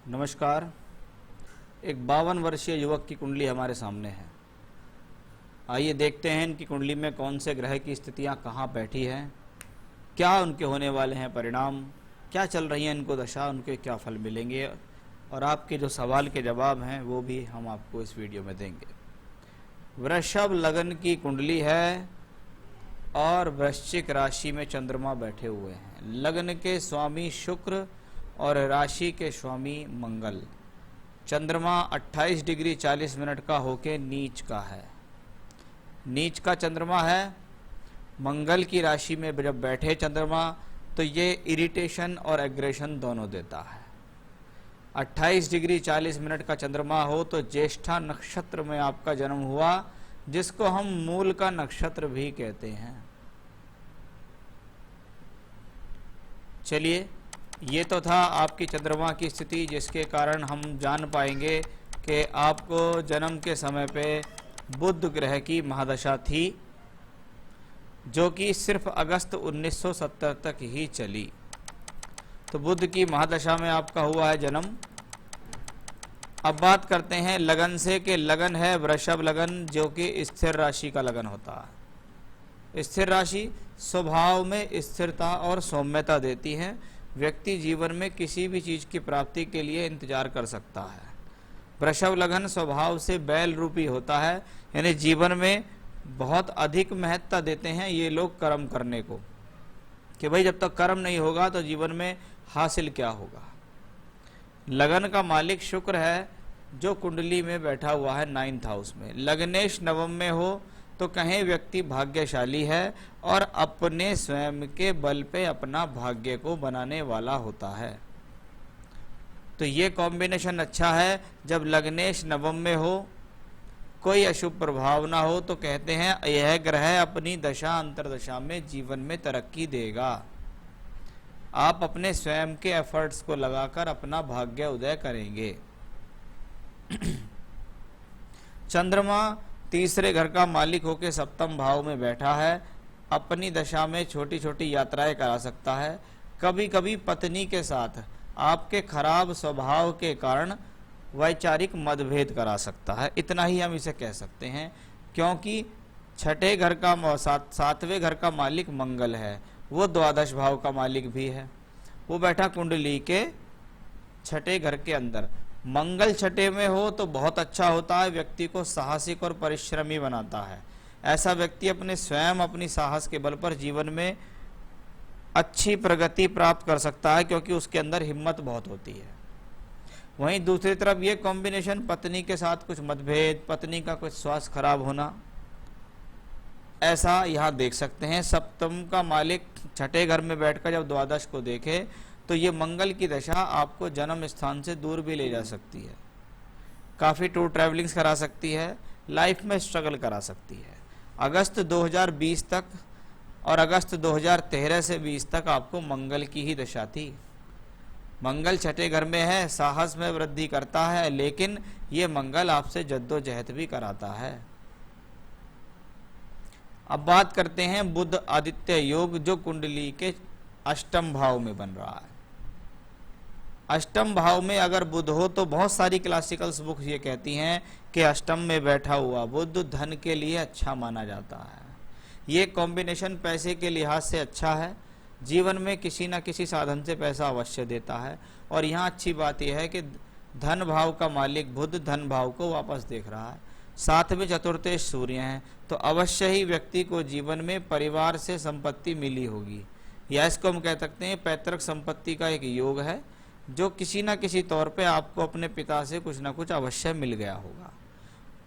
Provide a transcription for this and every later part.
नमस्कार। एक 52 वर्षीय युवक की कुंडली हमारे सामने है। आइए देखते हैं इनकी कुंडली में कौन से ग्रह की स्थितियां कहाँ बैठी हैं, क्या उनके होने वाले हैं परिणाम, क्या चल रही हैं इनको दशा, उनके क्या फल मिलेंगे और आपके जो सवाल के जवाब हैं वो भी हम आपको इस वीडियो में देंगे। वृषभ लगन की कुंडली है और वृश्चिक राशि में चंद्रमा बैठे हुए हैं। लगन के स्वामी शुक्र और राशि के स्वामी मंगल। चंद्रमा 28 डिग्री 40 मिनट का होके नीच का है, नीच का चंद्रमा है। मंगल की राशि में जब बैठे चंद्रमा तो ये इरिटेशन और एग्रेशन दोनों देता है। 28 डिग्री 40 मिनट का चंद्रमा हो तो ज्येष्ठा नक्षत्र में आपका जन्म हुआ, जिसको हम मूल का नक्षत्र भी कहते हैं। चलिए, ये तो था आपकी चंद्रमा की स्थिति, जिसके कारण हम जान पाएंगे कि आपको जन्म के समय पे बुध ग्रह की महादशा थी, जो कि सिर्फ अगस्त 1970 तक ही चली। तो बुध की महादशा में आपका हुआ है जन्म। अब बात करते हैं लगन से कि लगन है वृषभ लगन, जो कि स्थिर राशि का लगन होता है। स्थिर राशि स्वभाव में स्थिरता और सौम्यता देती है। व्यक्ति जीवन में किसी भी चीज की प्राप्ति के लिए इंतजार कर सकता है। वृषभ लगन स्वभाव से बैल रूपी होता है, यानी जीवन में बहुत अधिक महत्ता देते हैं ये लोग कर्म करने को, कि भाई जब तक कर्म नहीं होगा तो जीवन में हासिल क्या होगा। लगन का मालिक शुक्र है, जो कुंडली में बैठा हुआ है 9th हाउस में। लग्नेश नवम में हो तो कहें व्यक्ति भाग्यशाली है और अपने स्वयं के बल पे अपना भाग्य को बनाने वाला होता है। तो ये कॉम्बिनेशन अच्छा है। जब लग्नेश नवम में हो, कोई अशुभ प्रभाव ना हो, तो कहते हैं यह ग्रह अपनी दशा अंतरदशा में जीवन में तरक्की देगा। आप अपने स्वयं के एफर्ट्स को लगाकर अपना भाग्य उदय करेंगे। चंद्रमा तीसरे घर का मालिक होकर 7th भाव में बैठा है। अपनी दशा में छोटी छोटी यात्राएं करा सकता है। कभी कभी पत्नी के साथ आपके खराब स्वभाव के कारण वैचारिक मतभेद करा सकता है। इतना ही हम इसे कह सकते हैं, क्योंकि छठे घर का 7वें घर का मालिक मंगल है, वो 12 भाव का मालिक भी है। वो बैठा कुंडली के छठे घर के अंदर। मंगल छठे में हो तो बहुत अच्छा होता है, व्यक्ति को साहसिक और परिश्रमी बनाता है। ऐसा व्यक्ति अपने स्वयं अपनी साहस के बल पर जीवन में अच्छी प्रगति प्राप्त कर सकता है, क्योंकि उसके अंदर हिम्मत बहुत होती है। वहीं दूसरी तरफ ये कॉम्बिनेशन पत्नी के साथ कुछ मतभेद, पत्नी का कुछ स्वास्थ्य खराब होना, ऐसा यहाँ देख सकते हैं। 7th का मालिक छठे घर में बैठकर जब 12 को देखे तो ये मंगल की दशा आपको जन्म स्थान से दूर भी ले जा सकती है। काफ़ी टूर ट्रैवलिंग्स करा सकती है, लाइफ में स्ट्रगल करा सकती है। अगस्त 2020 तक और अगस्त 2013 से 20 तक आपको मंगल की ही दशा थी। मंगल छठे घर में है, साहस में वृद्धि करता है, लेकिन ये मंगल आपसे जद्दोजहद भी कराता है। अब बात करते हैं बुध आदित्य योग, जो कुंडली के 8th भाव में बन रहा है। 8th भाव में अगर बुध हो तो बहुत सारी क्लासिकल्स बुक्स ये कहती हैं कि 8th में बैठा हुआ बुध धन के लिए अच्छा माना जाता है। ये कॉम्बिनेशन पैसे के लिहाज से अच्छा है, जीवन में किसी न किसी साधन से पैसा अवश्य देता है। और यहाँ अच्छी बात यह है कि धन भाव का मालिक बुध धन भाव को वापस देख रहा है। 7वें चतुर्थेश सूर्य हैं, तो अवश्य ही व्यक्ति को जीवन में परिवार से संपत्ति मिली होगी, या इसको हम कह सकते हैं पैतृक संपत्ति का एक योग है, जो किसी न किसी तौर पे आपको अपने पिता से कुछ ना कुछ अवश्य मिल गया होगा।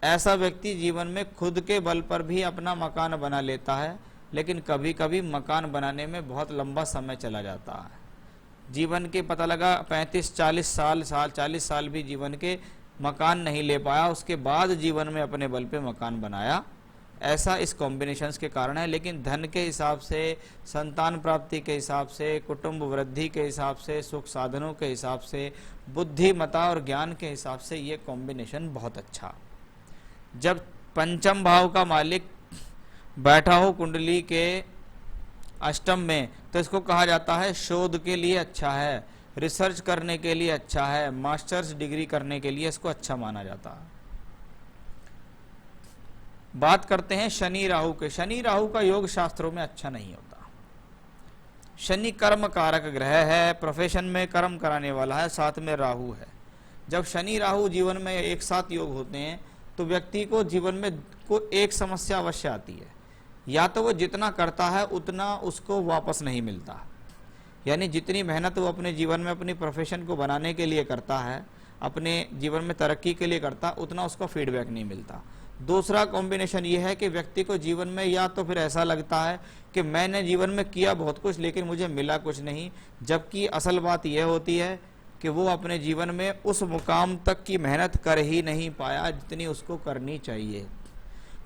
ऐसा व्यक्ति जीवन में खुद के बल पर भी अपना मकान बना लेता है, लेकिन कभी कभी मकान बनाने में बहुत लंबा समय चला जाता है। जीवन के पता लगा 35-40 साल भी जीवन के मकान नहीं ले पाया, उसके बाद जीवन में अपने बल पे मकान बनाया। ऐसा इस कॉम्बिनेशंस के कारण है। लेकिन धन के हिसाब से, संतान प्राप्ति के हिसाब से, कुटुंब वृद्धि के हिसाब से, सुख साधनों के हिसाब से, बुद्धिमता और ज्ञान के हिसाब से ये कॉम्बिनेशन बहुत अच्छा। जब 5th भाव का मालिक बैठा हो कुंडली के 8th में, तो इसको कहा जाता है शोध के लिए अच्छा है। रिसर्च करने के लिए अच्छा है, मास्टर्स डिग्री करने के लिए इसको अच्छा माना जाता है। बात करते हैं शनि राहु के। शनि राहु का योग शास्त्रों में अच्छा नहीं होता। शनि कर्म कारक ग्रह है, प्रोफेशन में कर्म कराने वाला है, साथ में राहु है। जब शनि राहु जीवन में एक साथ योग होते हैं तो व्यक्ति को जीवन में को एक समस्या अवश्य आती है, या तो वो जितना करता है उतना उसको वापस नहीं मिलता, यानी जितनी मेहनत वो अपने जीवन में अपनी प्रोफेशन को बनाने के लिए करता है, अपने जीवन में तरक्की के लिए करता, उतना उसको फीडबैक नहीं मिलता। दूसरा कॉम्बिनेशन ये है कि व्यक्ति को जीवन में या तो फिर ऐसा लगता है कि मैंने जीवन में किया बहुत कुछ लेकिन मुझे मिला कुछ नहीं, जबकि असल बात यह होती है कि वो अपने जीवन में उस मुकाम तक की मेहनत कर ही नहीं पाया जितनी उसको करनी चाहिए।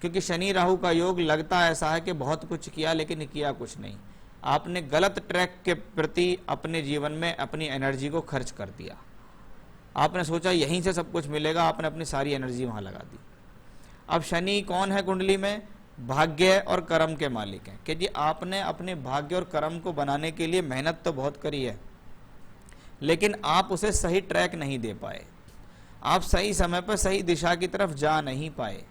क्योंकि शनि राहु का योग लगता ऐसा है कि बहुत कुछ किया लेकिन किया कुछ नहीं। आपने गलत ट्रैक के प्रति अपने जीवन में अपनी एनर्जी को खर्च कर दिया। आपने सोचा यहीं से सब कुछ मिलेगा, आपने अपनी सारी एनर्जी वहां लगा दी। अब शनि कौन है कुंडली में? भाग्य और कर्म के मालिक हैं कि जी आपने अपने भाग्य और कर्म को बनाने के लिए मेहनत तो बहुत करी है, लेकिन आप उसे सही ट्रैक नहीं दे पाए, आप सही समय पर सही दिशा की तरफ जा नहीं पाए,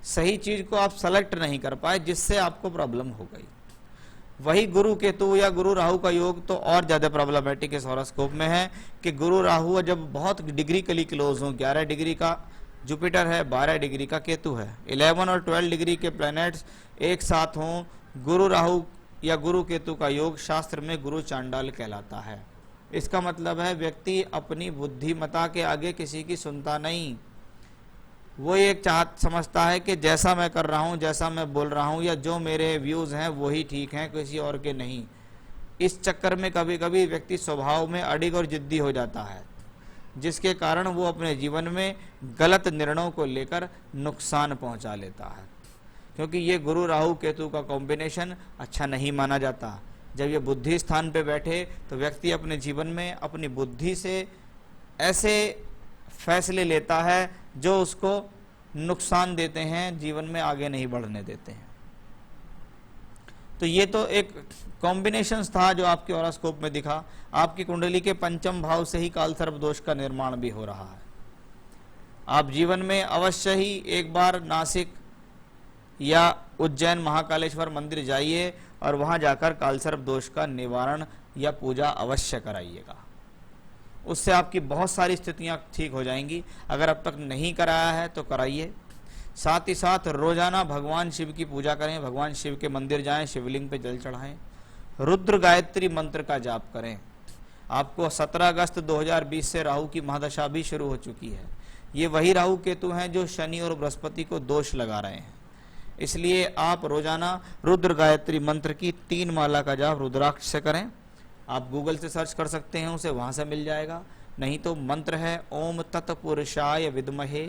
सही चीज को आप सेलेक्ट नहीं कर पाए, जिससे आपको प्रॉब्लम हो गई। वही गुरु केतु या गुरु राहु का योग तो और ज्यादा प्रॉब्लमेटिक इस हॉरोस्कोप में है कि गुरु राहु जब बहुत डिग्रिकली क्लोज हो, 11 डिग्री का जुपिटर है, 12 डिग्री का केतु है, 11 और 12 डिग्री के प्लैनेट्स एक साथ हों, गुरु राहु या गुरु केतु का योग शास्त्र में गुरु चांडाल कहलाता है। इसका मतलब है व्यक्ति अपनी बुद्धिमता के आगे किसी की सुनता नहीं। वो एक समझता है कि जैसा मैं कर रहा हूँ, जैसा मैं बोल रहा हूँ, या जो मेरे व्यूज हैं वही ठीक हैं, किसी और के नहीं। इस चक्कर में कभी कभी व्यक्ति स्वभाव में अडिग और जिद्दी हो जाता है, जिसके कारण वो अपने जीवन में गलत निर्णयों को लेकर नुकसान पहुंचा लेता है। क्योंकि ये गुरु राहु केतु का कॉम्बिनेशन अच्छा नहीं माना जाता। जब ये बुद्धि स्थान पे बैठे तो व्यक्ति अपने जीवन में अपनी बुद्धि से ऐसे फैसले लेता है जो उसको नुकसान देते हैं, जीवन में आगे नहीं बढ़ने देते हैं। तो ये तो एक कॉम्बिनेशन था जो आपके हॉरोस्कोप में दिखा। आपकी कुंडली के पंचम भाव से ही काल सर्प दोष का निर्माण भी हो रहा है। आप जीवन में अवश्य ही एक बार नासिक या उज्जैन महाकालेश्वर मंदिर जाइए और वहां जाकर काल सर्प दोष का निवारण या पूजा अवश्य कराइएगा। उससे आपकी बहुत सारी स्थितियां ठीक हो जाएंगी। अगर अब तक नहीं कराया है तो कराइए। साथ ही साथ रोजाना भगवान शिव की पूजा करें, भगवान शिव के मंदिर जाएं, शिवलिंग पे जल चढ़ाएं, रुद्र गायत्री मंत्र का जाप करें। आपको 17 अगस्त 2020 से राहु की महादशा भी शुरू हो चुकी है। ये वही राहु केतु हैं जो शनि और बृहस्पति को दोष लगा रहे हैं। इसलिए आप रोजाना रुद्र गायत्री मंत्र की 3 माला का जाप रुद्राक्ष से करें। आप गूगल से सर्च कर सकते हैं, उसे वहां से मिल जाएगा। नहीं तो मंत्र है ओम तत्पुरुषाय विद्महे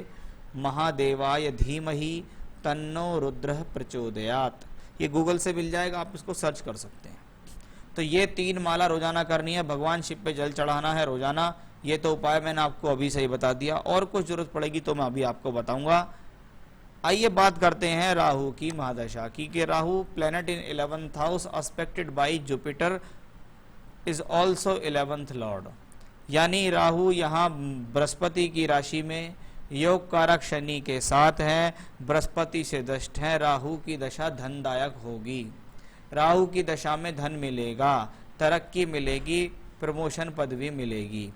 महादेवाय धीमहि तन्नो रुद्र प्रचोदयात। ये गूगल से मिल जाएगा, आप इसको सर्च कर सकते हैं। तो ये 3 माला रोजाना करनी है, भगवान शिव पे जल चढ़ाना है रोजाना। ये तो उपाय मैंने आपको अभी से ही बता दिया, और कुछ जरूरत पड़ेगी तो मैं अभी आपको बताऊंगा। आइए बात करते हैं राहु की महादशा की कि Rahu planet in 11th house expected bye Jupiter is also 11th Lord, यानी राहु यहाँ बृहस्पति की राशि में योग कारक शनि के साथ है, बृहस्पति से दष्ट है। राहु की दशा धनदायक होगी। राहु की दशा में धन मिलेगा, तरक्की मिलेगी, प्रमोशन पदवी मिलेगी।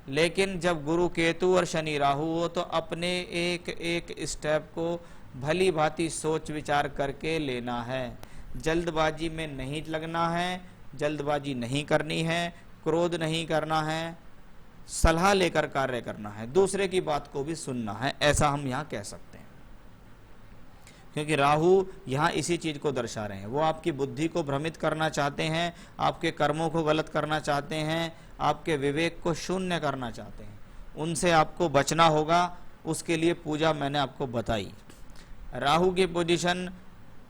लेकिन जब गुरु केतु और शनि राहु हो तो अपने एक एक स्टेप को भली भांति सोच विचार करके लेना है। जल्दबाजी में नहीं लगना है, जल्दबाजी नहीं करनी है, क्रोध नहीं करना है, सलाह लेकर कार्य करना है, दूसरे की बात को भी सुनना है, ऐसा हम यहाँ कह सकते हैं। क्योंकि राहु यहाँ इसी चीज को दर्शा रहे हैं। वो आपकी बुद्धि को भ्रमित करना चाहते हैं, आपके कर्मों को गलत करना चाहते हैं, आपके विवेक को शून्य करना चाहते हैं। उनसे आपको बचना होगा। उसके लिए पूजा मैंने आपको बताई। राहु की पोजीशन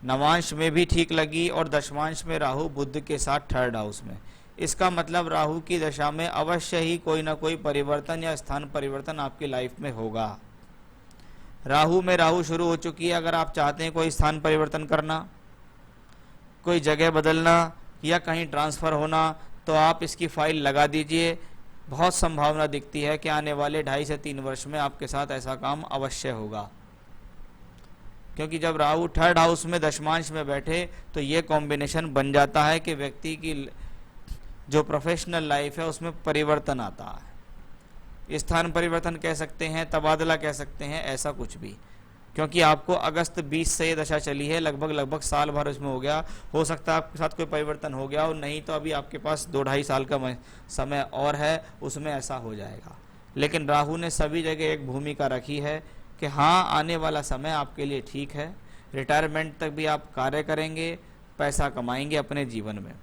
नवांश में भी ठीक लगी और दशमांश में राहु बुध के साथ 3rd हाउस में। इसका मतलब राहु की दशा में अवश्य ही कोई ना कोई परिवर्तन या स्थान परिवर्तन आपकी लाइफ में होगा। राहु में राहु शुरू हो चुकी है। अगर आप चाहते हैं कोई स्थान परिवर्तन करना, कोई जगह बदलना या कहीं ट्रांसफर होना, तो आप इसकी फाइल लगा दीजिए। बहुत संभावना दिखती है कि आने वाले 2.5 से 3 वर्ष में आपके साथ ऐसा काम अवश्य होगा, क्योंकि जब राहु 3rd हाउस में दशमांश में बैठे तो ये कॉम्बिनेशन बन जाता है कि व्यक्ति की जो प्रोफेशनल लाइफ है उसमें परिवर्तन आता है। स्थान परिवर्तन कह सकते हैं, तबादला कह सकते हैं, ऐसा कुछ भी, क्योंकि आपको अगस्त 20 से ये दशा चली है, लगभग साल भर इसमें हो गया। हो सकता है आपके साथ कोई परिवर्तन हो गया और नहीं तो अभी आपके पास 2-2.5 साल का समय और है, उसमें ऐसा हो जाएगा। लेकिन राहु ने सभी जगह एक भूमिका रखी है कि हाँ, आने वाला समय आपके लिए ठीक है, रिटायरमेंट तक भी आप कार्य करेंगे, पैसा कमाएंगे अपने जीवन में।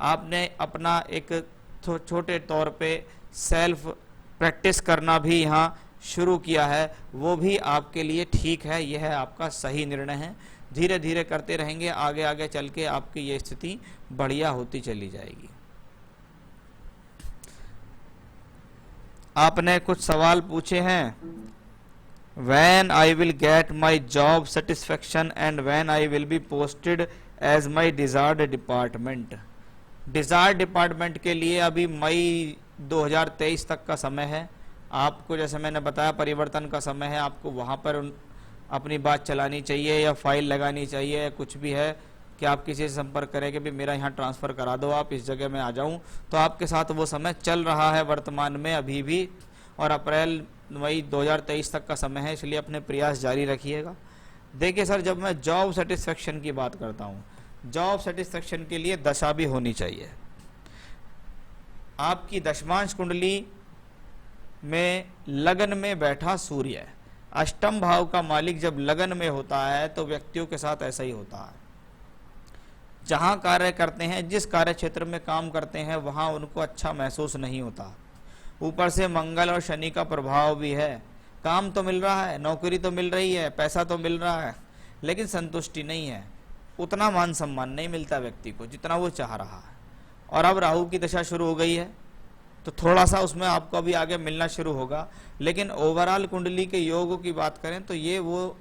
आपने अपना एक छोटे तौर पे सेल्फ प्रैक्टिस करना भी यहाँ शुरू किया है, वो भी आपके लिए ठीक है, यह आपका सही निर्णय है। धीरे धीरे करते रहेंगे, आगे आगे चल के आपकी ये स्थिति बढ़िया होती चली जाएगी। आपने कुछ सवाल पूछे हैं, when I will get my job satisfaction and when I will be posted as my desired department। Desired department के लिए अभी मई 2023 तक का समय है। आपको जैसे मैंने बताया परिवर्तन का समय है, आपको वहाँ पर अपनी बात चलानी चाहिए या फाइल लगानी चाहिए या कुछ भी है कि आप किसी से संपर्क करें कि भी मेरा यहाँ ट्रांसफ़र करा दो, आप इस जगह में आ जाऊँ, तो आपके साथ वो समय चल रहा है वर्तमान में अभी भी, और अप्रैल मई 2023 तक का समय है, इसलिए अपने प्रयास जारी रखिएगा। देखिए सर, जब मैं जॉब सेटिस्फेक्शन की बात करता हूँ, जॉब सेटिस्फेक्शन के लिए दशा भी होनी चाहिए। आपकी दशमांश कुंडली में लगन में बैठा सूर्य है, अष्टम भाव का मालिक जब लगन में होता है तो व्यक्तियों के साथ ऐसा ही होता है। जहां कार्य करते हैं, जिस कार्य क्षेत्र में काम करते हैं, वहां उनको अच्छा महसूस नहीं होता। ऊपर से मंगल और शनि का प्रभाव भी है। काम तो मिल रहा है, नौकरी तो मिल रही है, पैसा तो मिल रहा है, लेकिन संतुष्टि नहीं है, उतना मान सम्मान नहीं मिलता व्यक्ति को जितना वो चाह रहा है। और अब राहु की दशा शुरू हो गई है तो थोड़ा सा उसमें आपको अभी आगे मिलना शुरू होगा, लेकिन ओवरऑल कुंडली के योगों की बात करें तो ये वो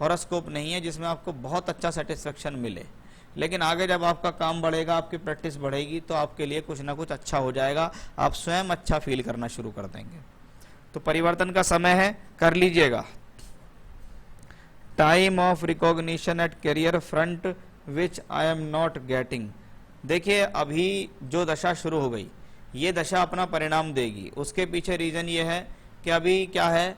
हॉरोस्कोप नहीं है जिसमें आपको बहुत अच्छा सेटिस्फेक्शन मिले। लेकिन आगे जब आपका काम बढ़ेगा, आपकी प्रैक्टिस बढ़ेगी, तो आपके लिए कुछ ना कुछ अच्छा हो जाएगा, आप स्वयं अच्छा फील करना शुरू कर देंगे। तो परिवर्तन का समय है, कर लीजिएगा। Time of recognition at career front which I am not getting. देखिए, अभी जो दशा शुरू हो गई, ये दशा अपना परिणाम देगी। उसके पीछे रीजन ये है कि अभी क्या है,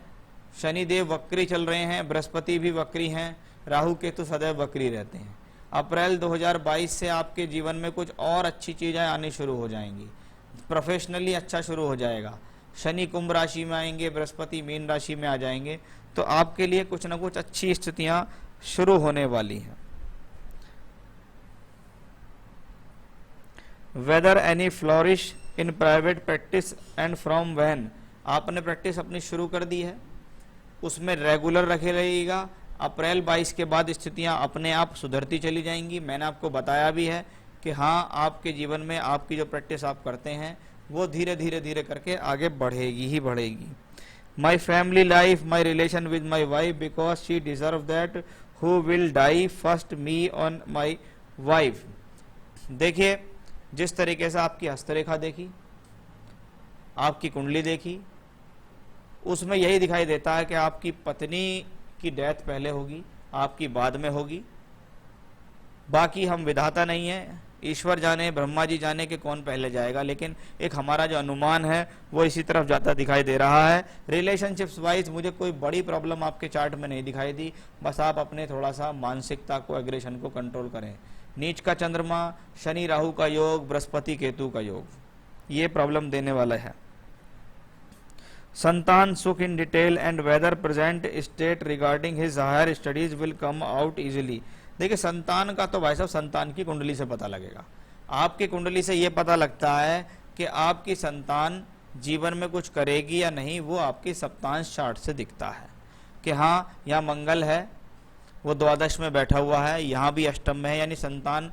शनिदेव वक्री चल रहे हैं, बृहस्पति भी वक्री हैं, राहु केतु सदैव वक्री रहते हैं। अप्रैल 2022 से आपके जीवन में कुछ और अच्छी चीज़ें आनी शुरू हो जाएंगी, प्रोफेशनली अच्छा शुरू हो जाएगा। शनि कुंभ राशि में आएंगे, बृहस्पति मीन राशि में आ जाएंगे, तो आपके लिए कुछ ना कुछ अच्छी स्थितियां शुरू होने वाली हैं। Whether any flourish in private practice and from when. आपने प्रैक्टिस अपनी शुरू कर दी है, उसमें रेगुलर रखे रहिएगा। अप्रैल 22 के बाद स्थितियां अपने आप सुधरती चली जाएंगी। मैंने आपको बताया भी है कि हाँ, आपके जीवन में आपकी जो प्रैक्टिस आप करते हैं वो धीरे धीरे धीरे करके आगे बढ़ेगी ही बढ़ेगी। My family life, my relation with my wife, because she deserve that, who will die first me on my wife. देखिए, जिस तरीके से आपकी हस्तरेखा देखी, आपकी कुंडली देखी, उसमें यही दिखाई देता है कि आपकी पत्नी की डेथ पहले होगी, आपकी बाद में होगी। बाकी हम विधाता नहीं है, ईश्वर जाने, ब्रह्मा जी जाने कि कौन पहले जाएगा, लेकिन एक हमारा जो अनुमान है वो इसी तरफ जाता दिखाई दे रहा है। रिलेशनशिप्स वाइज मुझे कोई बड़ी प्रॉब्लम आपके चार्ट में नहीं दिखाई दी, बस आप अपने थोड़ा सा मानसिकता को, एग्रेशन को कंट्रोल करें। नीच का चंद्रमा, शनि राहु का योग, बृहस्पति केतु का योग, ये प्रॉब्लम देने वाला है। संतान सुख in detail and whether present state regarding his higher studies will come out easily. देखिए, संतान का तो भाई साहब संतान की कुंडली से पता लगेगा। आपकी कुंडली से ये पता लगता है कि आपकी संतान जीवन में कुछ करेगी या नहीं, वो आपकी सप्तांश चार्ट से दिखता है कि हाँ, यहाँ मंगल है, वो द्वादश में बैठा हुआ है, यहाँ भी अष्टम में है, यानी संतान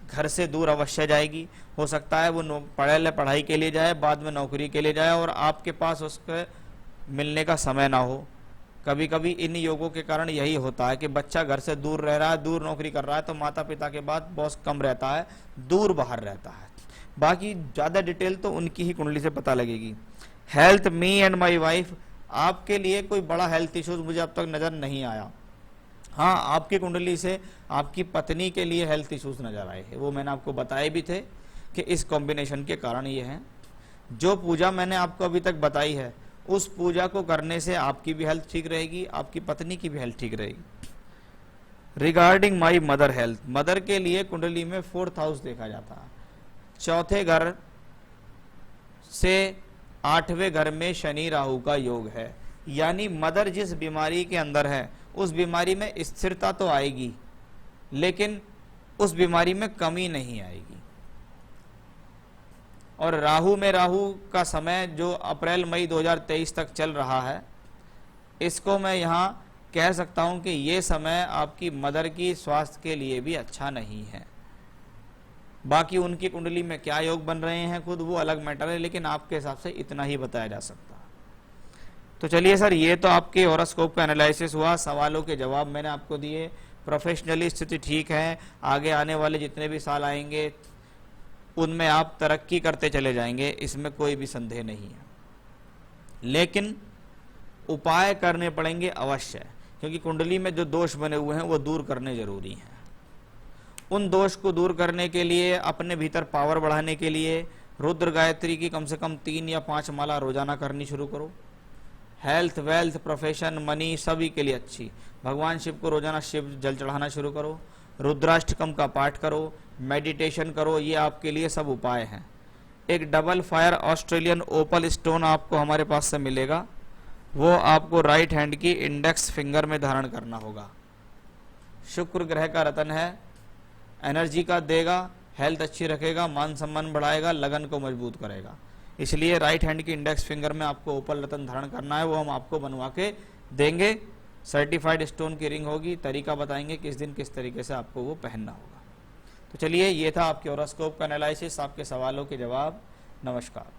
घर से दूर अवश्य जाएगी। हो सकता है वो पढ़ाई के लिए जाए, बाद में नौकरी के लिए जाए और आपके पास उसके मिलने का समय ना हो। कभी कभी इन योगों के कारण यही होता है कि बच्चा घर से दूर रह रहा है, दूर नौकरी कर रहा है, तो माता पिता के बाद बॉस कम रहता है, दूर बाहर रहता है। बाकी ज़्यादा डिटेल तो उनकी ही कुंडली से पता लगेगी। Health, me and my wife, आपके लिए कोई बड़ा हेल्थ इश्यूज मुझे अब तक नज़र नहीं आया। हाँ, आपकी कुंडली से आपकी पत्नी के लिए हेल्थ इश्यूज नज़र आए हैं, वो मैंने आपको बताए भी थे कि इस कॉम्बिनेशन के कारण ये हैं। जो पूजा मैंने आपको अभी तक बताई है, उस पूजा को करने से आपकी भी हेल्थ ठीक रहेगी, आपकी पत्नी की भी हेल्थ ठीक रहेगी। Regarding my mother health, mother के लिए कुंडली में 4th हाउस देखा जाता है। चौथे घर से 8वें घर में शनि राहु का योग है, यानी मदर जिस बीमारी के अंदर है उस बीमारी में स्थिरता तो आएगी, लेकिन उस बीमारी में कमी नहीं आएगी। और राहु में राहु का समय जो अप्रैल मई 2023 तक चल रहा है, इसको मैं यहाँ कह सकता हूँ कि ये समय आपकी मदर की स्वास्थ्य के लिए भी अच्छा नहीं है। बाकी उनकी कुंडली में क्या योग बन रहे हैं खुद वो अलग मैटर है, लेकिन आपके हिसाब से इतना ही बताया जा सकता है। तो चलिए सर, ये तो आपके हॉरोस्कोप का एनालिसिस हुआ, सवालों के जवाब मैंने आपको दिए। प्रोफेशनली स्थिति ठीक है, आगे आने वाले जितने भी साल आएंगे उनमें आप तरक्की करते चले जाएंगे, इसमें कोई भी संदेह नहीं है। लेकिन उपाय करने पड़ेंगे अवश्य, क्योंकि कुंडली में जो दोष बने हुए हैं वो दूर करने जरूरी हैं। उन दोष को दूर करने के लिए, अपने भीतर पावर बढ़ाने के लिए रुद्र गायत्री की कम से कम 3 या 5 माला रोजाना करनी शुरू करो। हेल्थ, वेल्थ, प्रोफेशन, मनी सभी के लिए अच्छी। भगवान शिव को रोजाना शिव जल चढ़ाना शुरू करो, रुद्राष्टकम का पाठ करो, मेडिटेशन करो, ये आपके लिए सब उपाय हैं। एक डबल फायर ऑस्ट्रेलियन ओपल स्टोन आपको हमारे पास से मिलेगा, वो आपको राइट हैंड की इंडेक्स फिंगर में धारण करना होगा। शुक्र ग्रह का रतन है, एनर्जी का देगा, हेल्थ अच्छी रखेगा, मान सम्मान बढ़ाएगा, लगन को मजबूत करेगा। इसलिए राइट हैंड की इंडेक्स फिंगर में आपको ओपल रतन धारण करना है, वो हम आपको बनवा के देंगे। सर्टिफाइड स्टोन की रिंग होगी, तरीका बताएंगे किस दिन किस तरीके से आपको वो पहनना होगा। तो चलिए, ये था आपके हॉरोस्कोप का एनालिसिस, आपके सवालों के जवाब। नमस्कार।